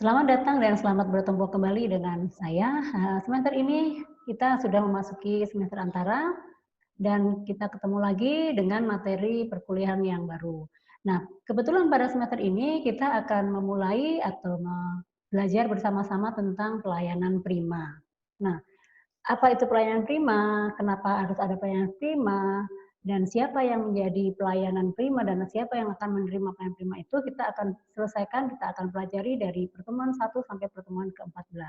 Selamat datang dan selamat bertemu kembali dengan saya. Semester ini kita sudah memasuki semester antara dan kita ketemu lagi dengan materi perkuliahan yang baru. Nah, kebetulan pada semester ini kita akan memulai atau belajar bersama-sama tentang pelayanan prima. Nah, apa itu pelayanan prima, kenapa harus ada pelayanan prima, dan siapa yang menjadi pelayanan prima dan siapa yang akan menerima pelayanan prima itu kita akan selesaikan, kita akan pelajari dari pertemuan 1 sampai pertemuan ke-14.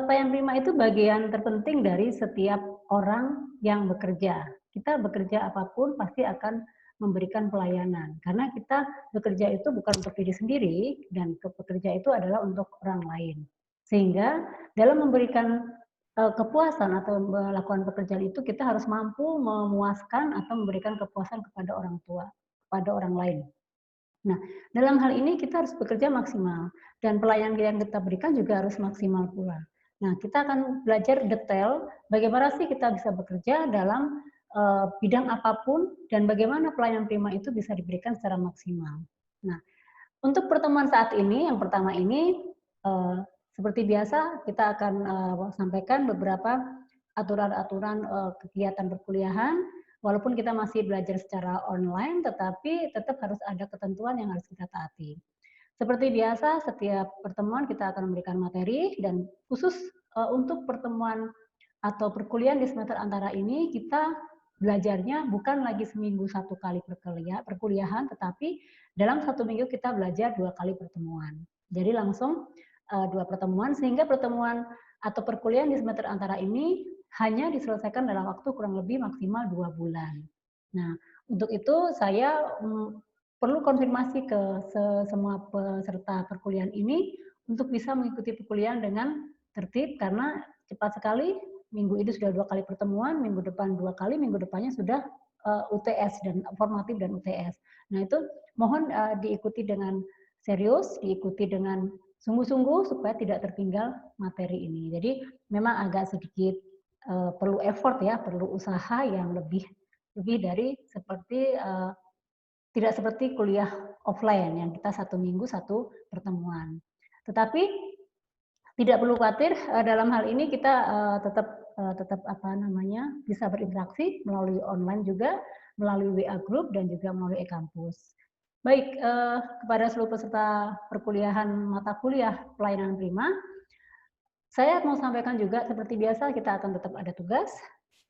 Pelayanan prima itu bagian terpenting dari setiap orang yang bekerja. Kita bekerja apapun pasti akan memberikan pelayanan, karena kita bekerja itu bukan untuk diri sendiri dan bekerja itu adalah untuk orang lain. Sehingga dalam memberikan kepuasan atau melakukan pekerjaan itu kita harus mampu memuaskan atau memberikan kepuasan kepada orang tua, kepada orang lain. Nah, dalam hal ini kita harus bekerja maksimal dan pelayanan yang kita berikan juga harus maksimal pula. Nah, kita akan belajar detail bagaimana sih kita bisa bekerja dalam bidang apapun dan bagaimana pelayanan prima itu bisa diberikan secara maksimal. Nah, untuk pertemuan saat ini, yang pertama ini, seperti biasa kita akan sampaikan beberapa aturan-aturan kegiatan perkuliahan, walaupun kita masih belajar secara online, tetapi tetap harus ada ketentuan yang harus kita taati. Seperti biasa, setiap pertemuan kita akan memberikan materi dan khusus untuk pertemuan atau perkuliahan di semester antara ini kita belajarnya bukan lagi seminggu 1 kali perkuliahan, tetapi dalam 1 minggu kita belajar 2 kali pertemuan. Jadi langsung 2 pertemuan sehingga pertemuan atau perkuliahan di semester antara ini hanya diselesaikan dalam waktu kurang lebih maksimal 2 bulan. Nah, untuk itu saya perlu konfirmasi ke semua peserta perkuliahan ini untuk bisa mengikuti perkuliahan dengan tertib karena cepat sekali minggu ini sudah 2 kali pertemuan, minggu depan 2 kali, minggu depannya sudah UTS dan formatif dan UTS. Nah itu mohon diikuti dengan serius, diikuti dengan sungguh-sungguh supaya tidak tertinggal materi ini. Jadi memang agak sedikit perlu effort ya, perlu usaha yang lebih dari seperti tidak seperti kuliah offline yang kita 1 minggu 1 pertemuan. Tetapi tidak perlu khawatir dalam hal ini kita tetap apa namanya bisa berinteraksi melalui online juga, melalui WA group dan juga melalui e-kampus. Baik, kepada seluruh peserta perkuliahan mata kuliah pelayanan prima, saya mau sampaikan juga seperti biasa kita akan tetap ada tugas,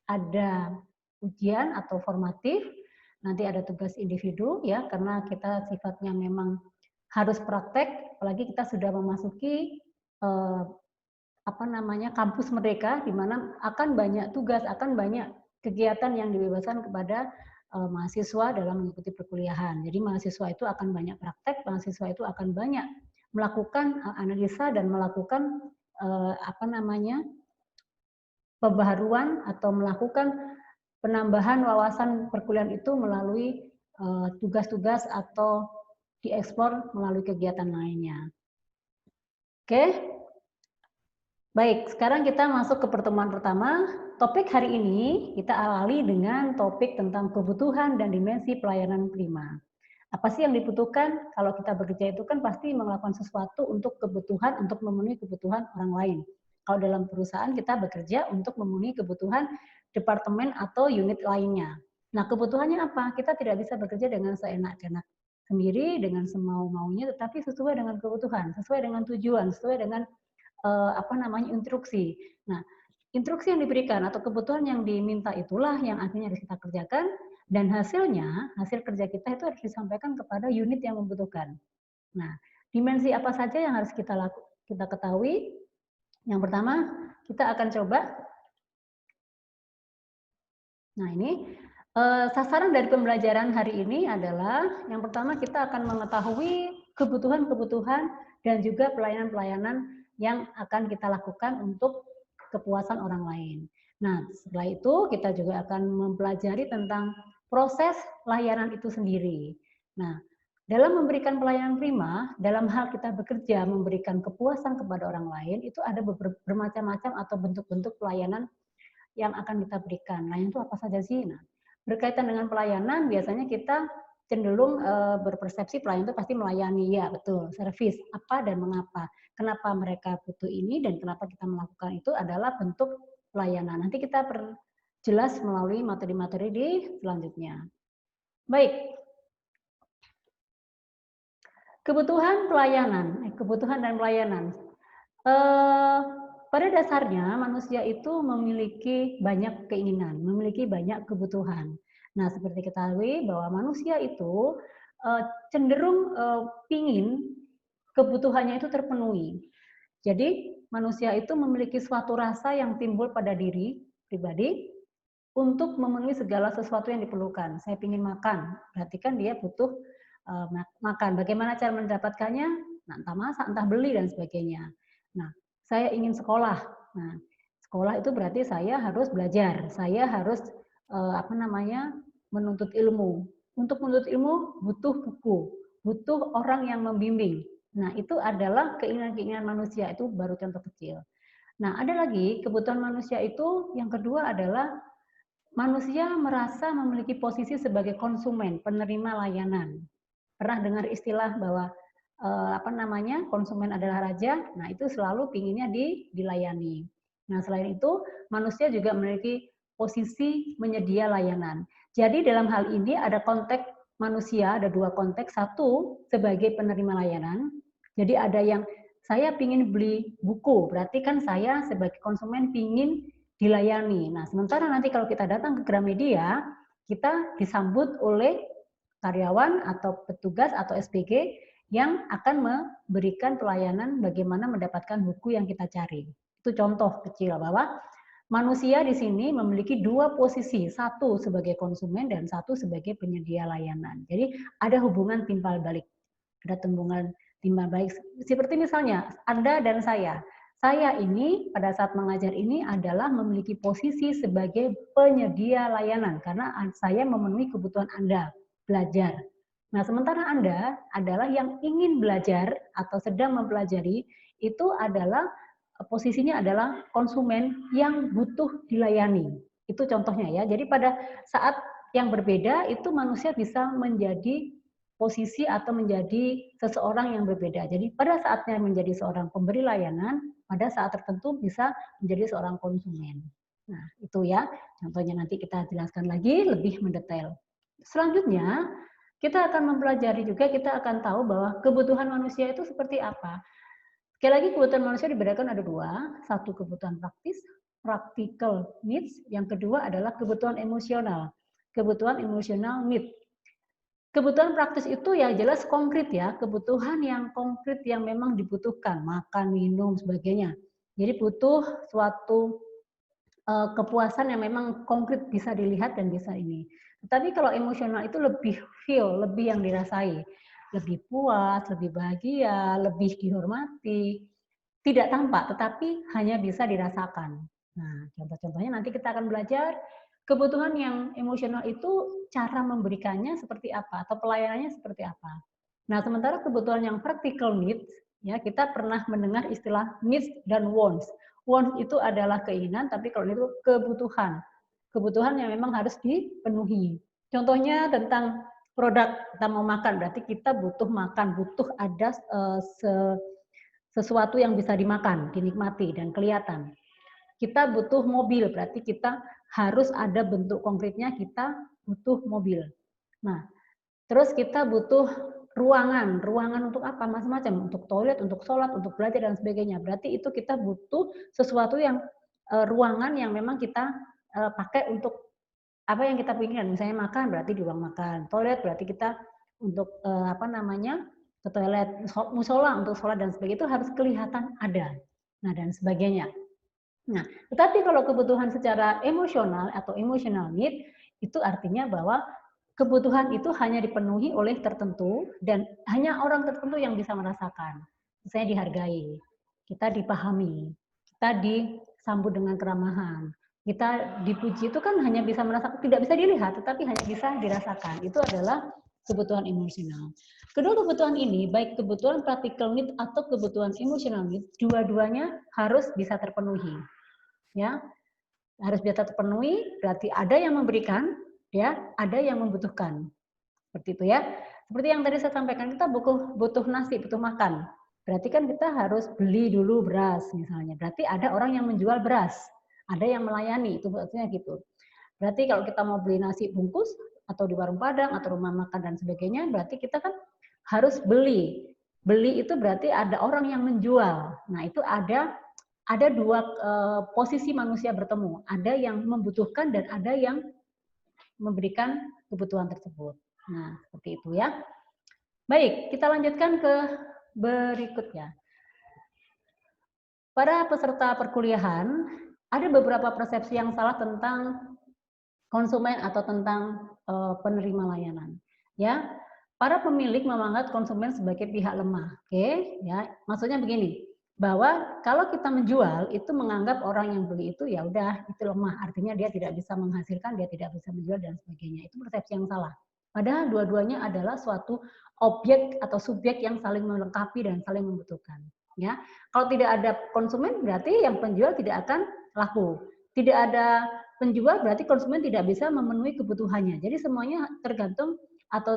ada ujian atau formatif, nanti ada tugas individu ya karena kita sifatnya memang harus praktek, apalagi kita sudah memasuki eh, apa namanya kampus merdeka di mana akan banyak tugas, akan banyak kegiatan yang dibebaskan kepada mahasiswa dalam mengikuti perkuliahan. Jadi mahasiswa itu akan banyak praktek, mahasiswa itu akan banyak melakukan analisa dan melakukan apa namanya pembaharuan atau melakukan penambahan wawasan perkuliahan itu melalui tugas-tugas atau diekspor melalui kegiatan lainnya. Oke, baik, sekarang kita masuk ke pertemuan pertama. Topik hari ini kita awali dengan topik tentang kebutuhan dan dimensi pelayanan prima. Apa sih yang dibutuhkan? Kalau kita bekerja itu kan pasti melakukan sesuatu untuk kebutuhan, untuk memenuhi kebutuhan orang lain. Kalau dalam perusahaan kita bekerja untuk memenuhi kebutuhan departemen atau unit lainnya. Nah, kebutuhannya apa? Kita tidak bisa bekerja dengan seenak-enak sendiri, dengan semau-maunya, tetapi sesuai dengan kebutuhan, sesuai dengan tujuan, sesuai dengan apa namanya instruksi. Nah, instruksi yang diberikan atau kebutuhan yang diminta itulah yang akhirnya harus kita kerjakan dan hasilnya, hasil kerja kita itu harus disampaikan kepada unit yang membutuhkan. Nah, dimensi apa saja yang harus kita ketahui? Yang pertama, kita akan coba. Nah, ini sasaran dari pembelajaran hari ini adalah yang pertama kita akan mengetahui kebutuhan-kebutuhan dan juga pelayanan-pelayanan yang akan kita lakukan untuk kepuasan orang lain. Nah, setelah itu kita juga akan mempelajari tentang proses layanan itu sendiri. Nah, dalam memberikan pelayanan prima, dalam hal kita bekerja memberikan kepuasan kepada orang lain, itu ada bermacam-macam atau bentuk-bentuk pelayanan yang akan kita berikan. Layanan itu apa saja sih? Nah, berkaitan dengan pelayanan, biasanya kita cenderung berpersepsi pelayan itu pasti melayani, ya betul, servis, apa dan mengapa. Kenapa mereka butuh ini dan kenapa kita melakukan itu adalah bentuk pelayanan. Nanti kita perjelas melalui materi-materi di selanjutnya. Baik, kebutuhan pelayanan, kebutuhan dan pelayanan. Pada dasarnya manusia itu memiliki banyak keinginan, memiliki banyak kebutuhan. Nah, seperti kita ketahui bahwa manusia itu cenderung pingin kebutuhannya itu terpenuhi. Jadi manusia itu memiliki suatu rasa yang timbul pada diri pribadi untuk memenuhi segala sesuatu yang diperlukan. Saya ingin makan, berarti kan dia butuh makan. Bagaimana cara mendapatkannya? Nah, entah masak, entah beli dan sebagainya. Nah, saya ingin sekolah. Nah, sekolah itu berarti saya harus belajar. Saya harus menuntut ilmu. Untuk menuntut ilmu butuh buku, butuh orang yang membimbing. Nah, itu adalah keinginan-keinginan manusia, itu baru contoh kecil. Nah, ada lagi kebutuhan manusia itu yang kedua adalah manusia merasa memiliki posisi sebagai konsumen, penerima layanan. Pernah dengar istilah bahwa konsumen adalah raja? Nah, itu selalu pinginnya dilayani. Nah, selain itu, manusia juga memiliki posisi menyedia layanan. Jadi dalam hal ini ada konteks manusia, ada dua konteks. Satu, sebagai penerima layanan. Jadi ada yang saya ingin beli buku, berarti kan saya sebagai konsumen ingin dilayani. Nah, sementara nanti kalau kita datang ke Gramedia, kita disambut oleh karyawan atau petugas atau SPG yang akan memberikan pelayanan bagaimana mendapatkan buku yang kita cari. Itu contoh kecil bahwa manusia di sini memiliki dua posisi, satu sebagai konsumen dan satu sebagai penyedia layanan. Jadi ada hubungan timbal balik, ada hubungan timbal balik. Seperti misalnya Anda dan saya ini pada saat mengajar ini adalah memiliki posisi sebagai penyedia layanan karena saya memenuhi kebutuhan Anda belajar. Nah, sementara Anda adalah yang ingin belajar atau sedang mempelajari, itu adalah posisinya adalah konsumen yang butuh dilayani. Itu contohnya ya. Jadi pada saat yang berbeda itu manusia bisa menjadi posisi atau menjadi seseorang yang berbeda. Jadi pada saatnya menjadi seorang pemberi layanan, pada saat tertentu bisa menjadi seorang konsumen. Nah, itu ya. Contohnya nanti kita jelaskan lagi lebih mendetail. Selanjutnya, kita akan mempelajari juga, kita akan tahu bahwa kebutuhan manusia itu seperti apa. Sekali lagi, kebutuhan manusia dibedakan ada dua. Satu kebutuhan praktis, practical needs. Yang kedua adalah kebutuhan emosional. Kebutuhan emosional need. Kebutuhan praktis itu ya jelas konkret ya, kebutuhan yang konkret yang memang dibutuhkan, makan, minum, sebagainya. Jadi butuh suatu kepuasan yang memang konkret bisa dilihat dan bisa ini. Tetapi kalau emosional itu lebih feel, lebih yang dirasai. Lebih puas, lebih bahagia, lebih dihormati. Tidak tampak, tetapi hanya bisa dirasakan. Nah, contoh-contohnya nanti kita akan belajar kebutuhan yang emosional itu cara memberikannya seperti apa atau pelayanannya seperti apa. Nah, sementara kebutuhan yang practical needs, ya kita pernah mendengar istilah needs dan wants. Wants itu adalah keinginan, tapi kalau itu kebutuhan. Kebutuhan yang memang harus dipenuhi. Contohnya tentang produk, kita mau makan, berarti kita butuh makan, butuh ada sesuatu yang bisa dimakan, dinikmati, dan kelihatan. Kita butuh mobil, berarti kita harus ada bentuk konkretnya, kita butuh mobil. Nah, terus kita butuh ruangan. Ruangan untuk apa? Macam-macam. Untuk toilet, untuk sholat, untuk belajar, dan sebagainya. Berarti itu kita butuh sesuatu yang ruangan yang memang kita pakai untuk apa yang kita inginkan. Misalnya makan, berarti di ruang makan. Toilet, berarti kita untuk ke toilet. Musola untuk sholat dan sebagainya. Itu harus kelihatan ada. Nah, dan sebagainya. Nah, tetapi kalau kebutuhan secara emosional atau emotional need, itu artinya bahwa kebutuhan itu hanya dipenuhi oleh tertentu dan hanya orang tertentu yang bisa merasakan. Misalnya dihargai, kita dipahami, kita disambut dengan keramahan, kita dipuji itu kan hanya bisa merasakan, tidak bisa dilihat, tetapi hanya bisa dirasakan. Itu adalah kebutuhan emosional. Kedua kebutuhan ini, baik kebutuhan practical need atau kebutuhan emotional need, dua-duanya harus bisa terpenuhi. Ya, harus bisa terpenuhi, berarti ada yang memberikan, ya, ada yang membutuhkan. Seperti itu ya. Seperti yang tadi saya sampaikan, kita butuh nasi, butuh makan. Berarti kan kita harus beli dulu beras misalnya. Berarti ada orang yang menjual beras, ada yang melayani, itu maksudnya gitu. Berarti kalau kita mau beli nasi bungkus atau di warung Padang atau rumah makan dan sebagainya, berarti kita kan harus beli. Beli itu berarti ada orang yang menjual. Nah, itu ada dua posisi manusia bertemu. Ada yang membutuhkan dan ada yang memberikan kebutuhan tersebut. Nah, seperti itu ya. Baik, kita lanjutkan ke berikutnya. Para peserta perkuliahan, ada beberapa persepsi yang salah tentang konsumen atau tentang penerima layanan. Ya, para pemilik menganggap konsumen sebagai pihak lemah. Oke, ya, maksudnya begini, bahwa kalau kita menjual itu menganggap orang yang beli itu ya udah itu lemah, artinya dia tidak bisa menghasilkan, dia tidak bisa menjual dan sebagainya. Itu persepsi yang salah. Padahal dua-duanya adalah suatu objek atau subjek yang saling melengkapi dan saling membutuhkan. Ya, kalau tidak ada konsumen berarti yang penjual tidak akan laku. Tidak ada penjual berarti konsumen tidak bisa memenuhi kebutuhannya. Jadi semuanya tergantung atau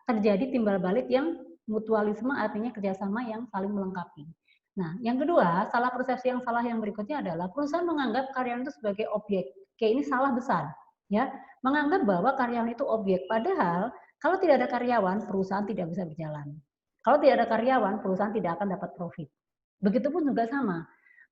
terjadi timbal balik yang mutualisme, artinya kerjasama yang saling melengkapi. Nah, yang kedua, salah persepsi yang salah yang berikutnya adalah perusahaan menganggap karyawan itu sebagai objek. Oke, ini salah besar. Ya, menganggap bahwa karyawan itu objek. Padahal kalau tidak ada karyawan, perusahaan tidak bisa berjalan. Kalau tidak ada karyawan, perusahaan tidak akan dapat profit. Begitupun juga sama.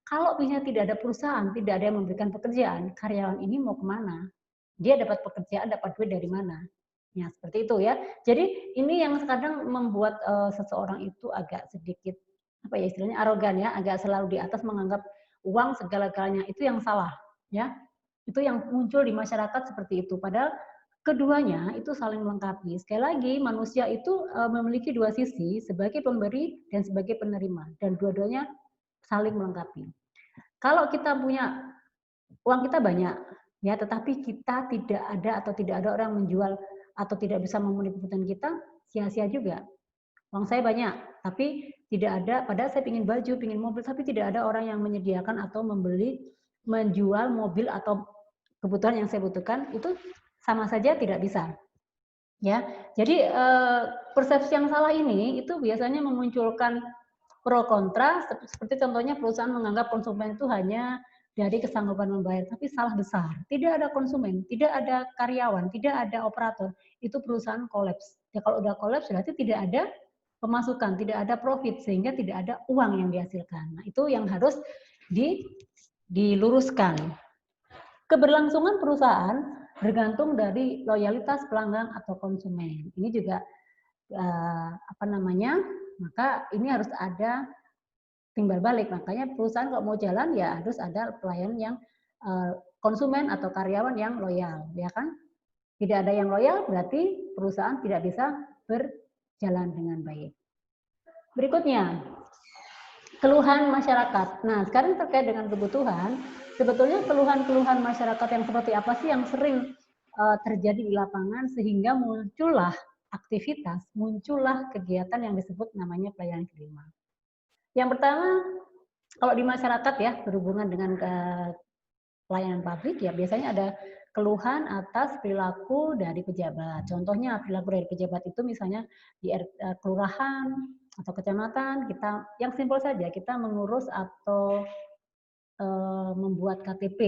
Kalau misalnya tidak ada perusahaan, tidak ada yang memberikan pekerjaan, karyawan ini mau kemana? Dia dapat pekerjaan, dapat duit dari mana? Ya, seperti itu ya. Jadi ini yang kadang membuat seseorang itu agak sedikit apa ya istilahnya arogan ya, agak selalu di atas menganggap uang segala-galanya. Itu yang salah ya. Itu yang muncul di masyarakat seperti itu. Padahal keduanya itu saling melengkapi. Sekali lagi manusia itu memiliki dua sisi, sebagai pemberi dan sebagai penerima, dan dua-duanya saling melengkapi. Kalau kita punya uang kita banyak, ya, tetapi kita tidak ada atau tidak ada orang menjual atau tidak bisa memenuhi kebutuhan kita, sia-sia juga. Uang saya banyak, tapi tidak ada. Padahal saya ingin baju, ingin mobil, tapi tidak ada orang yang menyediakan atau menjual mobil atau kebutuhan yang saya butuhkan. Itu sama saja tidak bisa. Ya, jadi persepsi yang salah ini itu biasanya memunculkan pro kontra, seperti contohnya perusahaan menganggap konsumen itu hanya dari kesanggupan membayar, tapi salah besar. Tidak ada konsumen, tidak ada karyawan, tidak ada operator, itu perusahaan kolaps. Ya kalau udah kolaps berarti tidak ada pemasukan, tidak ada profit, sehingga tidak ada uang yang dihasilkan. Nah, itu yang harus diluruskan. Keberlangsungan perusahaan bergantung dari loyalitas pelanggan atau konsumen. Ini juga maka ini harus ada timbal balik. Makanya perusahaan kalau mau jalan ya harus ada pelayan yang konsumen atau karyawan yang loyal, ya kan? Tidak ada yang loyal berarti perusahaan tidak bisa berjalan dengan baik. Berikutnya, keluhan masyarakat. Nah, sekarang terkait dengan kebutuhan, sebetulnya keluhan-keluhan masyarakat yang seperti apa sih yang sering terjadi di lapangan sehingga muncullah aktivitas, muncullah kegiatan yang disebut namanya pelayanan kelima. Yang pertama, kalau di masyarakat ya berhubungan dengan pelayanan publik ya biasanya ada keluhan atas perilaku dari pejabat. Contohnya perilaku dari pejabat itu misalnya di kelurahan atau kecamatan, kita yang simpel saja kita mengurus atau membuat KTP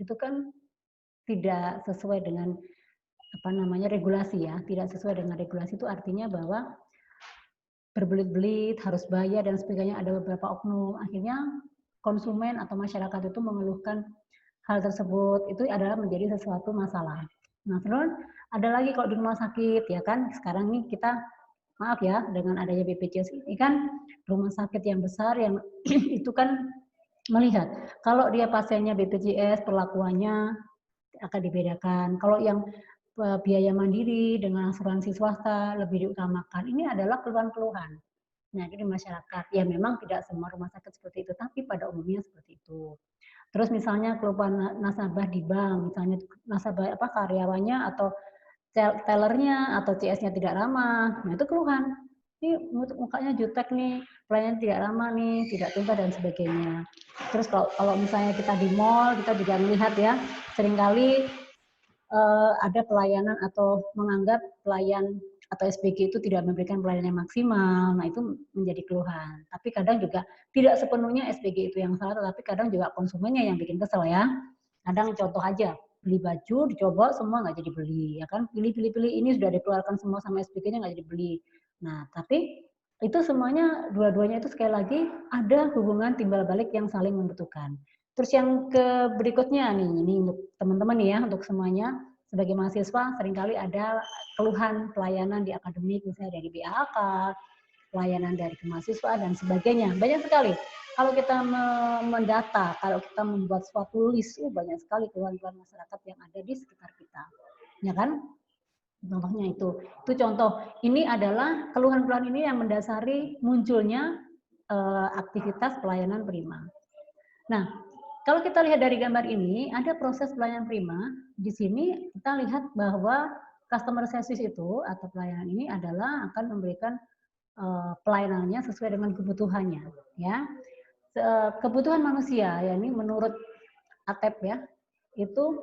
itu kan tidak sesuai dengan regulasi ya, tidak sesuai dengan regulasi itu artinya bahwa berbelit-belit, harus bayar dan sebagainya, ada beberapa oknum. Akhirnya konsumen atau masyarakat itu mengeluhkan hal tersebut, itu adalah menjadi sesuatu masalah. Nah, terus ada lagi kalau di rumah sakit, ya kan, sekarang nih kita, maaf ya, dengan adanya BPJS ini kan, rumah sakit yang besar yang itu kan melihat, kalau dia pasiennya BPJS, perlakuannya akan dibedakan. Kalau yang biaya mandiri dengan asuransi swasta lebih diutamakan. Ini adalah keluhan-keluhan. Nah, di masyarakat ya memang tidak semua rumah sakit seperti itu, tapi pada umumnya seperti itu. Terus misalnya keluhan nasabah di bank, misalnya nasabah karyawannya atau tellernya atau CS-nya tidak ramah, nah itu keluhan. Ini mukanya jutek nih, pelayanan tidak ramah nih, tidak tuntas dan sebagainya. Terus kalau misalnya kita di mall, kita juga melihat ya, seringkali ada pelayanan atau menganggap pelayan atau SPG itu tidak memberikan pelayanan yang maksimal. Nah, itu menjadi keluhan. Tapi kadang juga tidak sepenuhnya SPG itu yang salah, tetapi kadang juga konsumennya yang bikin kesel ya. Kadang contoh aja, beli baju dicoba semua nggak jadi beli, ya kan? Pilih ini sudah dikeluarkan semua sama SPG-nya nggak jadi beli. Nah, tapi itu semuanya dua-duanya itu sekali lagi ada hubungan timbal balik yang saling membutuhkan. Terus yang berikutnya nih, ini untuk teman-teman nih ya, untuk semuanya sebagai mahasiswa seringkali ada keluhan pelayanan di akademik, misalnya dari BAK, pelayanan dari kemahasiswaan dan sebagainya. Banyak sekali. Kalau kita mendata, kalau kita membuat suatu list, banyak sekali keluhan-keluhan masyarakat yang ada di sekitar kita. Ya kan? Contohnya itu contoh. Ini adalah keluhan-keluhan ini yang mendasari munculnya aktivitas pelayanan prima. Nah, kalau kita lihat dari gambar ini, ada proses pelayanan prima. Di sini kita lihat bahwa customer service itu atau pelayanan ini adalah akan memberikan pelayanannya sesuai dengan kebutuhannya. Ya, kebutuhan manusia, ya ini menurut ATEP ya, itu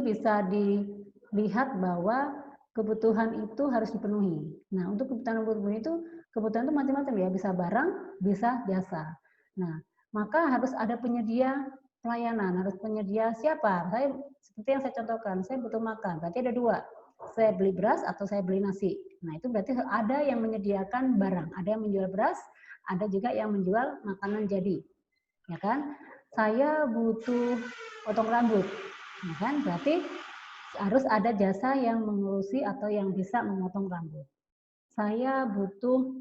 bisa dilihat bahwa kebutuhan itu harus dipenuhi. Nah, untuk kebutuhan itu macam-macam ya, bisa barang, bisa jasa. Nah, maka harus ada penyedia pelayanan, harus penyedia siapa? Saya seperti yang saya contohkan, saya butuh makan, berarti ada dua. Saya beli beras atau saya beli nasi. Nah, itu berarti ada yang menyediakan barang, ada yang menjual beras, ada juga yang menjual makanan jadi. Ya kan? Saya butuh potong rambut. Ya kan? Berarti harus ada jasa yang mengurusi atau yang bisa memotong rambut. Saya butuh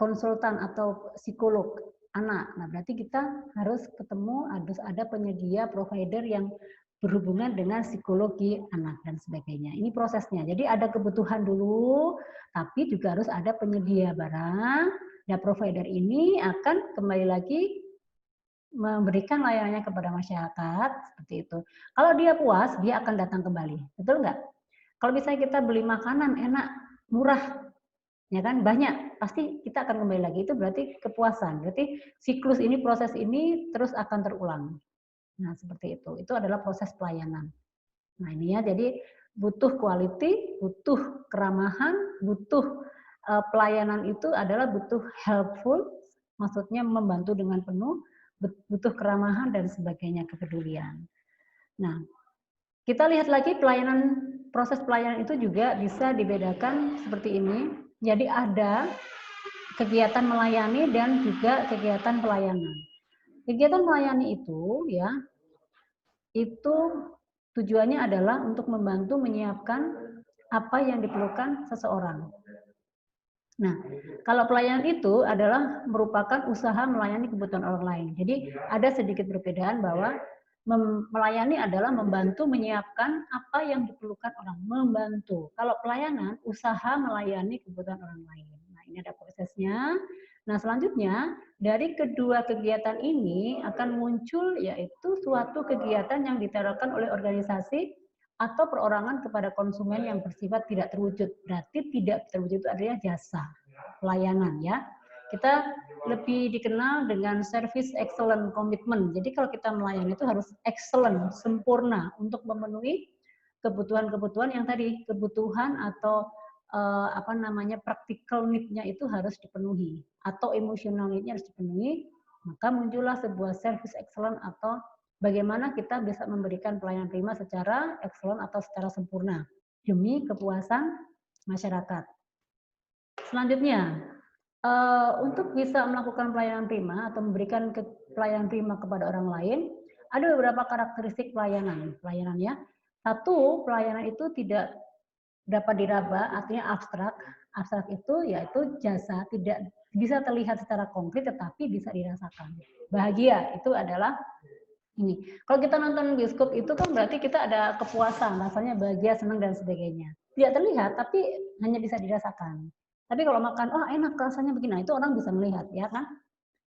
konsultan atau psikolog anak. Nah, berarti kita harus ketemu, harus ada penyedia provider yang berhubungan dengan psikologi anak dan sebagainya. Ini prosesnya. Jadi ada kebutuhan dulu, tapi juga harus ada penyedia barang. Dan provider ini akan kembali lagi memberikan layanannya kepada masyarakat seperti itu. Kalau dia puas, dia akan datang kembali. Betul nggak? Kalau misalnya kita beli makanan enak, murah, ya kan, banyak, pasti kita akan kembali lagi. Itu berarti kepuasan. Berarti siklus ini, proses ini terus akan terulang. Nah, seperti itu. Itu adalah proses pelayanan. Nah, ini ya, jadi butuh quality, butuh keramahan, butuh pelayanan itu adalah butuh helpful, maksudnya membantu dengan penuh, butuh keramahan dan sebagainya, kepedulian. Nah, kita lihat lagi proses pelayanan itu juga bisa dibedakan seperti ini. Jadi ada kegiatan melayani dan juga kegiatan pelayanan. Kegiatan melayani itu ya, itu tujuannya adalah untuk membantu menyiapkan apa yang diperlukan seseorang. Nah, kalau pelayanan itu adalah merupakan usaha melayani kebutuhan orang lain. Jadi ada sedikit perbedaan bahwa melayani adalah membantu menyiapkan apa yang diperlukan orang, membantu. Kalau pelayanan, usaha melayani kebutuhan orang lain. Nah, ini ada prosesnya. Nah, selanjutnya dari kedua kegiatan ini akan muncul yaitu suatu kegiatan yang ditawarkan oleh organisasi atau perorangan kepada konsumen yang bersifat tidak terwujud. Berarti tidak terwujud itu adalah jasa, pelayanan ya. Kita lebih dikenal dengan service excellent commitment. Jadi kalau kita melayani itu harus excellent, sempurna untuk memenuhi kebutuhan-kebutuhan yang tadi, kebutuhan atau practical need-nya itu harus dipenuhi atau emotional need-nya harus dipenuhi, maka muncullah sebuah service excellent atau bagaimana kita bisa memberikan pelayanan prima secara excellent atau secara sempurna demi kepuasan masyarakat. Selanjutnya, untuk bisa melakukan pelayanan prima atau memberikan pelayanan prima kepada orang lain, ada beberapa karakteristik pelayanan ya. Satu, pelayanan itu tidak dapat diraba, artinya abstrak. Abstrak itu yaitu jasa tidak bisa terlihat secara konkret tetapi bisa dirasakan. Bahagia itu adalah ini. Kalau kita nonton bioskop itu kan berarti kita ada kepuasan, rasanya bahagia, senang dan sebagainya. Tidak terlihat tapi hanya bisa dirasakan. Tapi kalau makan, enak rasanya begini, nah, itu orang bisa melihat, ya kan?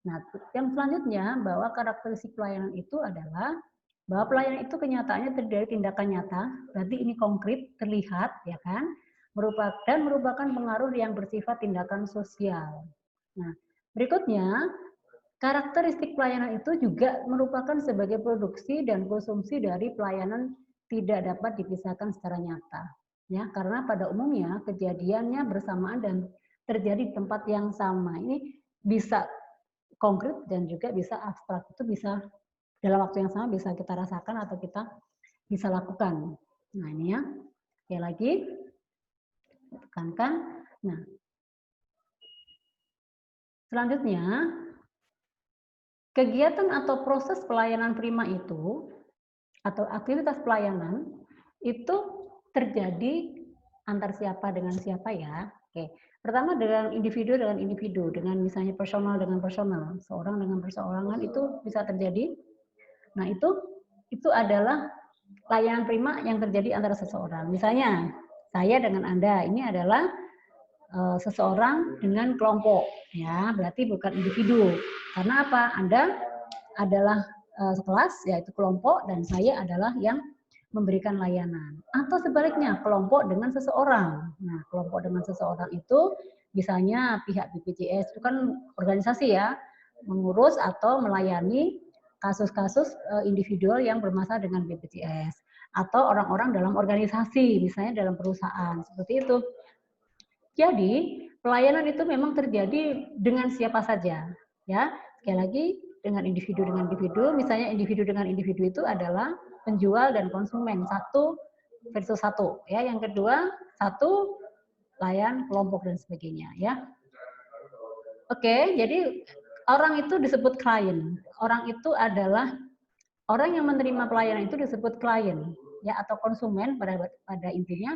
Nah, yang selanjutnya bahwa karakteristik pelayanan itu adalah bahwa pelayanan itu kenyataannya terdiri dari tindakan nyata, berarti ini konkret, terlihat, ya kan? Merupakan pengaruh yang bersifat tindakan sosial. Nah, berikutnya karakteristik pelayanan itu juga merupakan sebagai produksi dan konsumsi dari pelayanan tidak dapat dipisahkan secara nyata. Ya, karena pada umumnya kejadiannya bersamaan dan terjadi di tempat yang sama. Ini bisa konkret dan juga bisa abstrak. Itu bisa dalam waktu yang sama bisa kita rasakan atau kita bisa lakukan. Nah, ini ya. Sekali lagi tekankan. Nah, selanjutnya kegiatan atau proses pelayanan prima itu atau aktivitas pelayanan itu terjadi antar siapa dengan siapa ya. Oke. Pertama dengan individu, dengan misalnya personal dengan personal, seorang dengan perseorangan itu bisa terjadi. Nah, itu adalah layanan prima yang terjadi antara seseorang. Misalnya, saya dengan Anda ini adalah seseorang dengan kelompok, ya, berarti bukan individu. Karena apa? Anda adalah kelas, yaitu kelompok, dan saya adalah yang memberikan layanan. Atau sebaliknya, kelompok dengan seseorang. Nah, kelompok dengan seseorang itu misalnya pihak BPJS itu kan organisasi ya, mengurus atau melayani kasus-kasus individual yang bermasalah dengan BPJS. Atau orang-orang dalam organisasi, misalnya dalam perusahaan, seperti itu. Jadi, pelayanan itu memang terjadi dengan siapa saja, ya. Sekali lagi, dengan individu, misalnya individu dengan individu itu adalah penjual dan konsumen, satu versus satu, ya. Yang kedua, satu layan kelompok dan sebagainya, ya. Oke, jadi orang itu disebut klien. Orang itu adalah orang yang menerima pelayanan itu disebut klien, ya, atau konsumen pada intinya.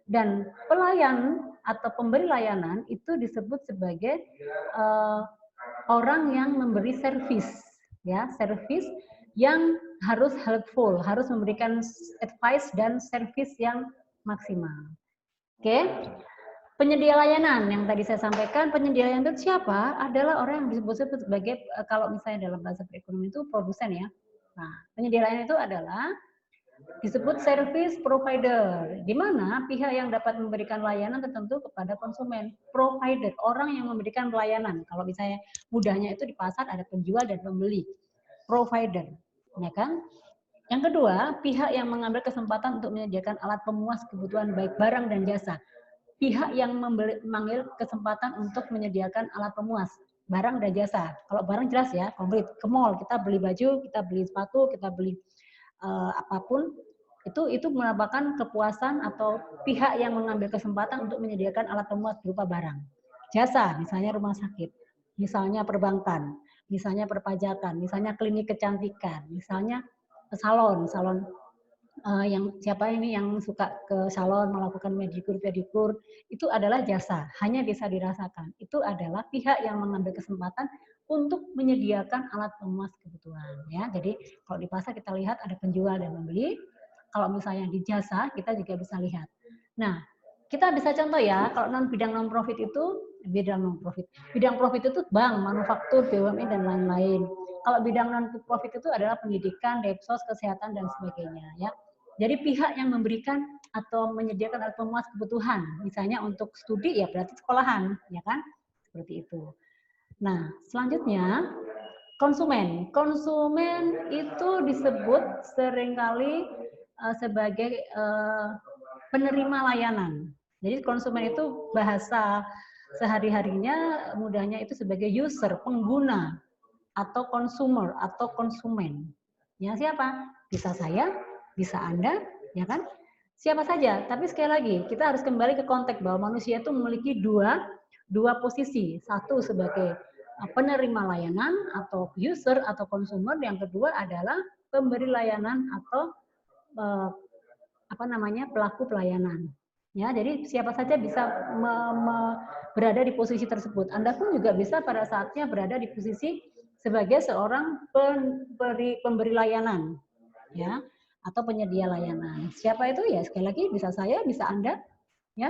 Dan pelayan atau pemberi layanan itu disebut sebagai orang yang memberi servis, ya, servis yang harus helpful, harus memberikan advice dan servis yang maksimal. Oke. Penyedia layanan yang tadi saya sampaikan, penyedia layanan itu siapa? Adalah orang yang disebut sebagai, kalau misalnya dalam bahasa perekonomian itu produsen ya. Nah, penyedia layanan itu adalah disebut service provider, di mana pihak yang dapat memberikan layanan tertentu kepada konsumen. Provider, orang yang memberikan pelayanan. Kalau misalnya mudahnya itu di pasar ada penjual dan pembeli. Provider, ya kan? Yang kedua, pihak yang mengambil kesempatan untuk menyediakan alat pemuas kebutuhan baik barang dan jasa. Pihak yang mengambil kesempatan untuk menyediakan alat pemuas barang dan jasa. Kalau barang jelas ya, komplit. Ke mall kita beli baju, kita beli sepatu, kita beli apapun, itu merupakan kepuasan atau pihak yang mengambil kesempatan untuk menyediakan alat pemuas berupa barang. Jasa, misalnya rumah sakit, misalnya perbankan, misalnya perpajakan, misalnya klinik kecantikan, misalnya salon yang siapa ini yang suka ke salon melakukan pedikur, itu adalah jasa, hanya bisa dirasakan. Itu adalah pihak yang mengambil kesempatan untuk menyediakan alat pemuas kebutuhan, ya. Jadi kalau di pasar kita lihat ada penjual dan pembeli. Kalau misalnya di jasa kita juga bisa lihat. Nah, kita bisa contoh ya, kalau bidang non profit itu bidang profit itu bank, manufaktur, BUMN dan lain-lain. Kalau bidang non profit itu adalah pendidikan, Depsos, kesehatan dan sebagainya, ya. Jadi pihak yang memberikan atau menyediakan alat pemuas kebutuhan, misalnya untuk studi ya berarti sekolahan, ya kan? Seperti itu. Nah, selanjutnya konsumen. Konsumen itu disebut seringkali sebagai penerima layanan. Jadi konsumen itu bahasa sehari-harinya mudahnya itu sebagai user, pengguna, atau consumer atau konsumen. Ya siapa? Bisa saya, bisa Anda, ya kan? Siapa saja. Tapi sekali lagi, kita harus kembali ke konteks bahwa manusia itu memiliki dua posisi. Satu sebagai penerima layanan atau user atau consumer, yang kedua adalah pemberi layanan atau pelaku pelayanan. Ya, jadi siapa saja bisa berada di posisi tersebut. Anda pun juga bisa pada saatnya berada di posisi sebagai seorang pemberi layanan, ya, atau penyedia layanan. Siapa itu? Ya sekali lagi bisa saya, bisa Anda, ya.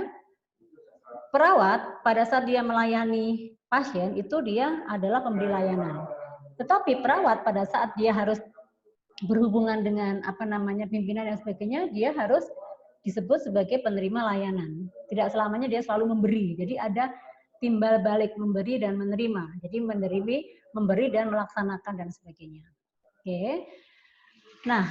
Perawat pada saat dia melayani pasien itu dia adalah pemberi layanan. Tetapi perawat pada saat dia harus berhubungan dengan pimpinan dan sebagainya, dia harus disebut sebagai penerima layanan. Tidak selamanya dia selalu memberi. Jadi ada timbal balik memberi dan menerima. Jadi memberi dan melaksanakan dan sebagainya. Oke. Nah,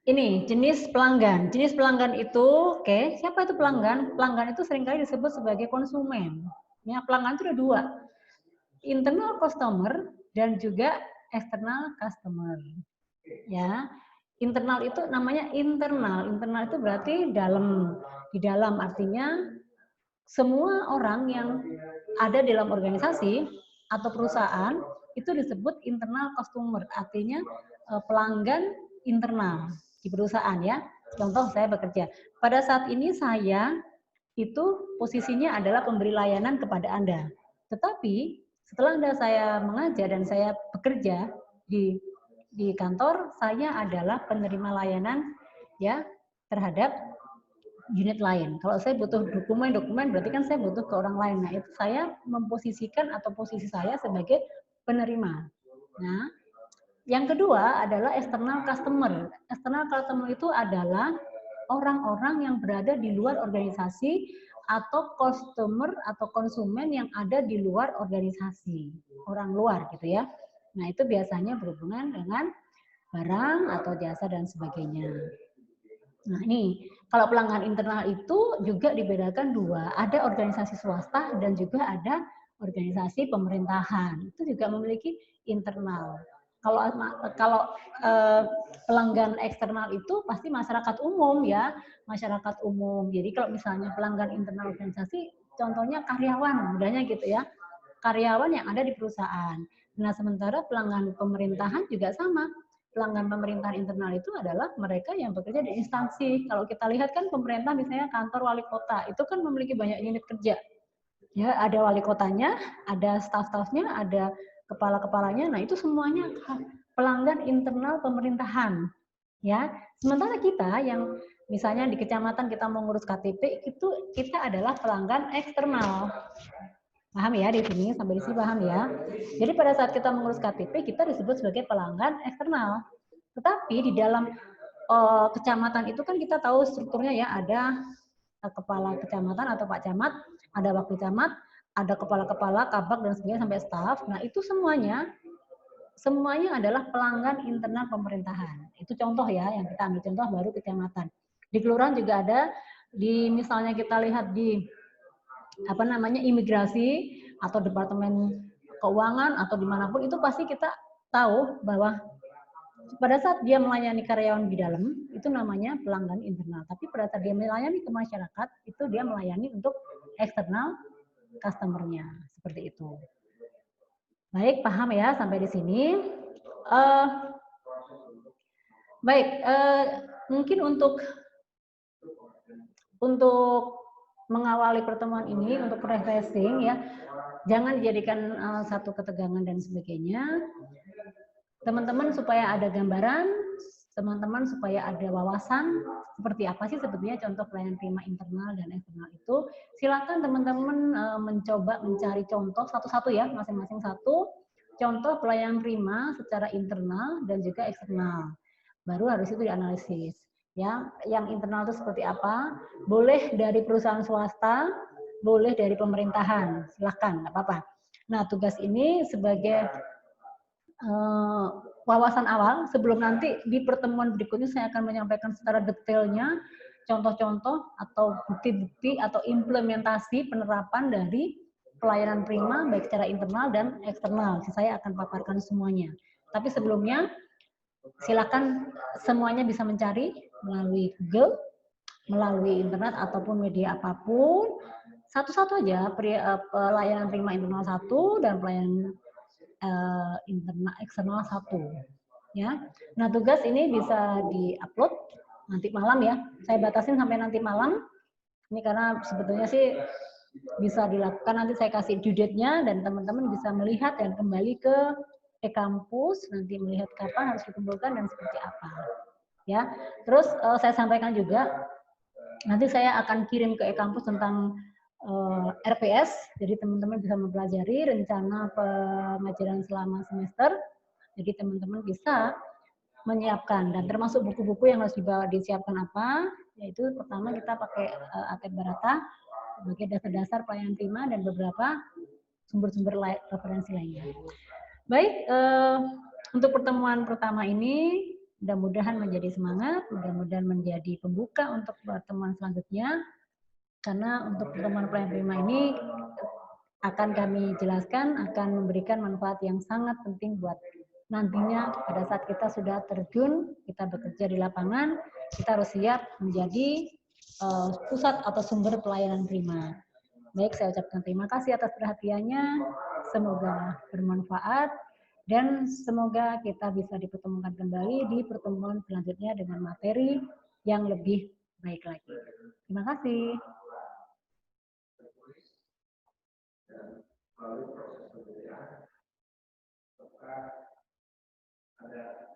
Ini jenis pelanggan. Jenis pelanggan itu, oke, siapa itu pelanggan? Pelanggan itu seringkali disebut sebagai konsumen. Ya, pelanggan itu ada dua, internal customer dan juga external customer. Ya, internal itu namanya internal. Internal itu berarti dalam. Di dalam artinya semua orang yang ada dalam organisasi atau perusahaan itu disebut internal customer, artinya pelanggan internal di perusahaan ya. Contoh saya bekerja. Pada saat ini saya itu posisinya adalah pemberi layanan kepada Anda. Tetapi setelah saya mengajar dan saya bekerja di kantor, saya adalah penerima layanan ya terhadap unit lain. Kalau saya butuh dokumen berarti kan saya butuh ke orang lain. Nah, itu saya memposisikan atau posisi saya sebagai penerima. Nah, yang kedua adalah external customer. External customer itu adalah orang-orang yang berada di luar organisasi atau customer atau konsumen yang ada di luar organisasi. Orang luar gitu ya. Nah, itu biasanya berhubungan dengan barang atau jasa dan sebagainya. Nah, ini kalau pelanggan internal itu juga dibedakan dua, ada organisasi swasta dan juga ada organisasi pemerintahan. Itu juga memiliki internal. Kalau pelanggan eksternal itu pasti masyarakat umum ya, masyarakat umum. Jadi kalau misalnya pelanggan internal organisasi, contohnya karyawan, mudahnya gitu ya, karyawan yang ada di perusahaan. Nah, sementara pelanggan pemerintahan juga sama. Pelanggan pemerintahan internal itu adalah mereka yang bekerja di instansi. Kalau kita lihat kan pemerintah misalnya kantor wali kota, itu kan memiliki banyak unit kerja. Ya, ada wali kotanya, ada staf-stafnya, ada kepala-kepalanya. Nah, itu semuanya pelanggan internal pemerintahan. Ya, sementara kita yang misalnya di kecamatan kita mau ngurus KTP, itu kita adalah pelanggan eksternal. Paham ya di sini, sampai di sini paham ya. Jadi pada saat kita mengurus KTP, kita disebut sebagai pelanggan eksternal. Tetapi di dalam kecamatan itu kan kita tahu strukturnya ya, ada kepala kecamatan atau Pak Camat, ada wakil camat, ada kepala-kepala, kabak dan sebagainya sampai staf. Nah, itu semuanya adalah pelanggan internal pemerintahan. Itu contoh ya, yang kita ambil contoh baru kecamatan. Di kelurahan juga ada, di misalnya kita lihat di apa namanya imigrasi atau departemen keuangan atau dimanapun itu pasti kita tahu bahwa pada saat dia melayani karyawan di dalam itu namanya pelanggan internal, tapi pada saat dia melayani ke masyarakat itu dia melayani untuk eksternal customer-nya seperti itu. Baik, paham ya sampai di sini. Baik, mungkin untuk mengawali pertemuan ini untuk refreshing ya, jangan dijadikan satu ketegangan dan sebagainya. Teman-teman supaya ada gambaran, teman-teman supaya ada wawasan seperti apa sih sebetulnya contoh pelayanan prima internal dan eksternal itu. Silakan teman-teman mencoba mencari contoh satu-satu ya, masing-masing satu contoh pelayanan prima secara internal dan juga eksternal. Baru harus itu dianalisis. Ya, yang internal itu seperti apa? Boleh dari perusahaan swasta, boleh dari pemerintahan. Silakan, nggak apa-apa. Nah, tugas ini sebagai wawasan awal sebelum nanti di pertemuan berikutnya saya akan menyampaikan secara detailnya contoh-contoh atau bukti-bukti atau implementasi penerapan dari pelayanan prima baik secara internal dan eksternal. Saya akan paparkan semuanya. Tapi sebelumnya silakan semuanya bisa mencari melalui Google, melalui internet ataupun media apapun. Satu-satu aja pelayanan prima internal satu dan pelayanan internal eksternal satu. Ya. Nah, tugas ini bisa diupload nanti malam ya. Saya batasin sampai nanti malam. Ini karena sebetulnya sih bisa dilakukan, nanti saya kasih due date-nya dan teman-teman bisa melihat dan kembali ke e-kampus, nanti melihat kapan harus dikumpulkan dan seperti apa. Ya. Terus saya sampaikan juga nanti saya akan kirim ke e-kampus tentang RPS, jadi teman-teman bisa mempelajari rencana pengajaran selama semester, jadi teman-teman bisa menyiapkan dan termasuk buku-buku yang harus disiapkan apa, yaitu pertama kita pakai ATEB Barata sebagai dasar-dasar pelayanan prima dan beberapa sumber-sumber referensi lainnya. Baik, untuk pertemuan pertama ini Mudah-mudahan menjadi semangat, mudah-mudahan menjadi pembuka untuk pertemuan selanjutnya. Karena untuk pertemuan pelayanan prima ini akan kami jelaskan, akan memberikan manfaat yang sangat penting buat nantinya pada saat kita sudah terjun, kita bekerja di lapangan, kita harus siap menjadi pusat atau sumber pelayanan prima. Baik, saya ucapkan terima kasih atas perhatiannya, semoga bermanfaat, dan semoga kita bisa dipertemukan kembali di pertemuan selanjutnya dengan materi yang lebih baik lagi. Terima kasih. Melalui proses pembelajaran, ada